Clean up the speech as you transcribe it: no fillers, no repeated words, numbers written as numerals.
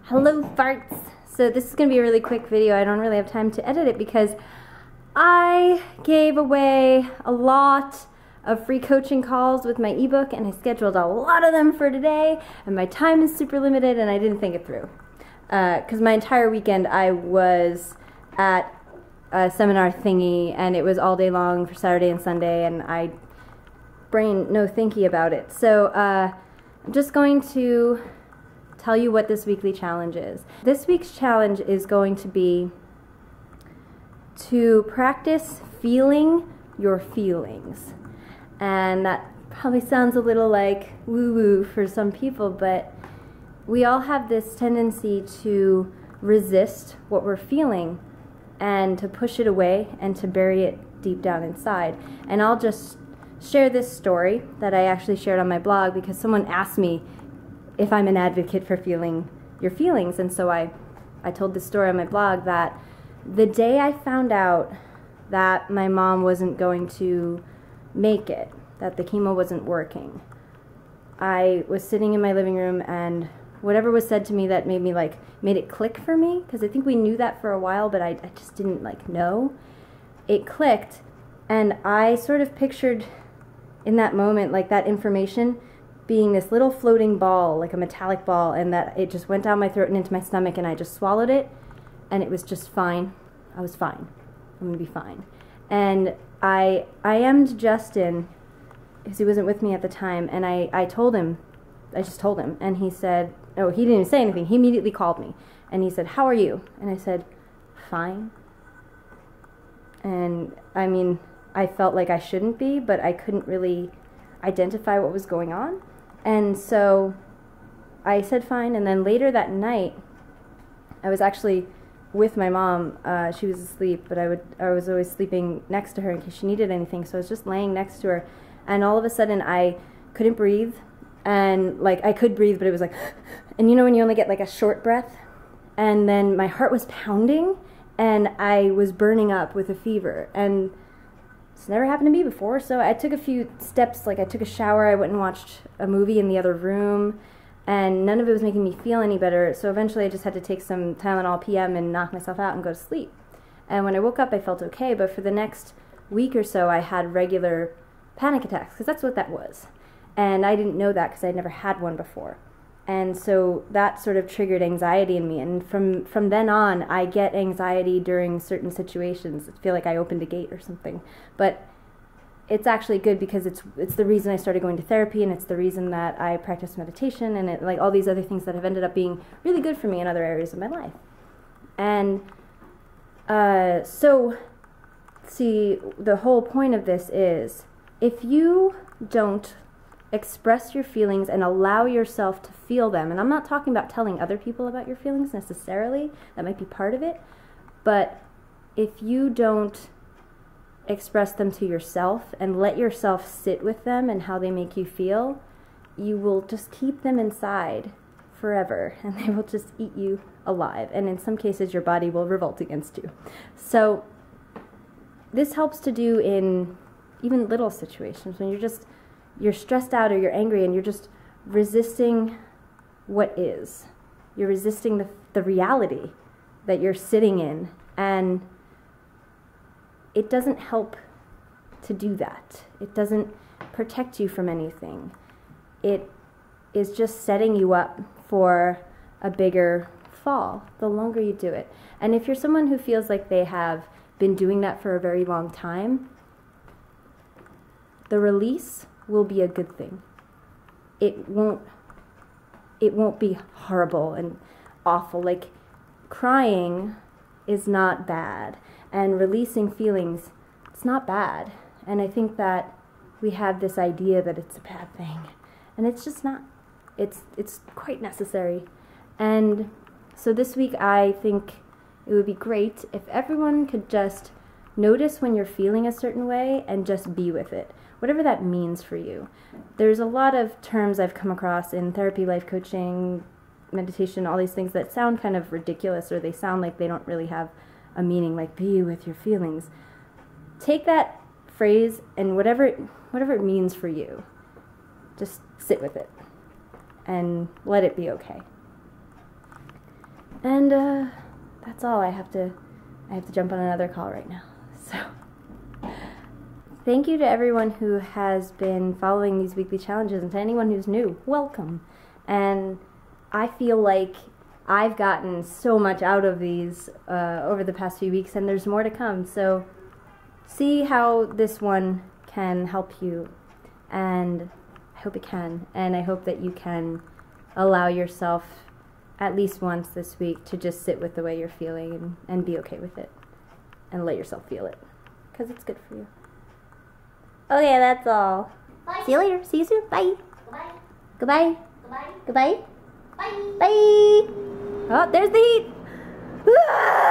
Hello farts! So this is going to be a really quick video. I don't really have time to edit it because I gave away a lot of free coaching calls with my ebook and I scheduled a lot of them for today and my time is super limited and I didn't think it through. Because my entire weekend I was at a seminar thingy and it was all day long for Saturday and Sunday and I brain no thinky about it. So I'm just going to tell you what this weekly challenge is. This week's challenge is going to be to practice feeling your feelings. And that probably sounds a little like woo-woo for some people, but we all have this tendency to resist what we're feeling and to push it away and to bury it deep down inside. And I'll just share this story that I actually shared on my blog because someone asked me if I'm an advocate for feeling your feelings, and so I told this story on my blog that the day I found out that my mom wasn't going to make it, that the chemo wasn't working, I was sitting in my living room and whatever was said to me that made it click for me, because I think we knew that for a while but I just didn't know, it clicked, and I sort of pictured in that moment that information being this little floating ball, like a metallic ball, and that it just went down my throat and into my stomach and I just swallowed it and it was just fine. I was fine. I'm gonna be fine. And I ammed Justin, because he wasn't with me at the time, and I told him, I just told him, and he said, oh, he didn't even say anything. He immediately called me and he said, how are you? And I said, fine. And I mean, I felt like I shouldn't be, but I couldn't really identify what was going on. And so I said fine, and then later that night I was actually with my mom. She was asleep, but I was always sleeping next to her in case she needed anything, so I was just laying next to her, and all of a sudden I couldn't breathe, and I could breathe but it was and you know when you only get a short breath, and then my heart was pounding and I was burning up with a fever, and it's never happened to me before. So I took a few steps, I took a shower, I went and watched a movie in the other room, and none of it was making me feel any better. So eventually I just had to take some Tylenol PM and knock myself out and go to sleep. And when I woke up I felt okay, but for the next week or so I had regular panic attacks, because that's what that was. And I didn't know that because I'd never had one before. And so that sort of triggered anxiety in me, and from then on I get anxiety during certain situations. I feel like I opened a gate or something. But it's actually good because it's the reason I started going to therapy, and it's the reason that I practice meditation, and all these other things that have ended up being really good for me in other areas of my life. And so see, the whole point of this is, if you don't express your feelings and allow yourself to feel them, and I'm not talking about telling other people about your feelings necessarily, that might be part of it, but if you don't express them to yourself and let yourself sit with them and how they make you feel, you will just keep them inside forever and they will just eat you alive, and in some cases your body will revolt against you. So this helps to do in even little situations when you're stressed out or you're angry and you're just resisting what is. You're resisting the reality that you're sitting in, and it doesn't help to do that. It doesn't protect you from anything. It is just setting you up for a bigger fall the longer you do it. And if you're someone who feels like they have been doing that for a very long time, the release will be a good thing. It won't be horrible and awful. Crying is not bad, and releasing feelings, it's not bad. And I think that we have this idea that it's a bad thing, and it's just not. It's quite necessary. And so this week I think it would be great if everyone could just notice when you're feeling a certain way and just be with it, whatever that means for you. There's a lot of terms I've come across in therapy, life coaching, meditation, all these things that sound kind of ridiculous, or they sound like they don't really have a meaning, like be with your feelings. Take that phrase and whatever it means for you, just sit with it and let it be okay. And that's all. I have to jump on another call right now. So thank you to everyone who has been following these weekly challenges, and to anyone who's new, welcome. And I feel like I've gotten so much out of these over the past few weeks, and there's more to come. So see how this one can help you, and I hope it can. And I hope that you can allow yourself at least once this week to just sit with the way you're feeling and be okay with it, and let yourself feel it, because it's good for you. Okay, that's all. Bye. See you later. See you soon. Bye. Goodbye. Goodbye. Goodbye. Goodbye. Bye. Bye. Oh, there's the heat.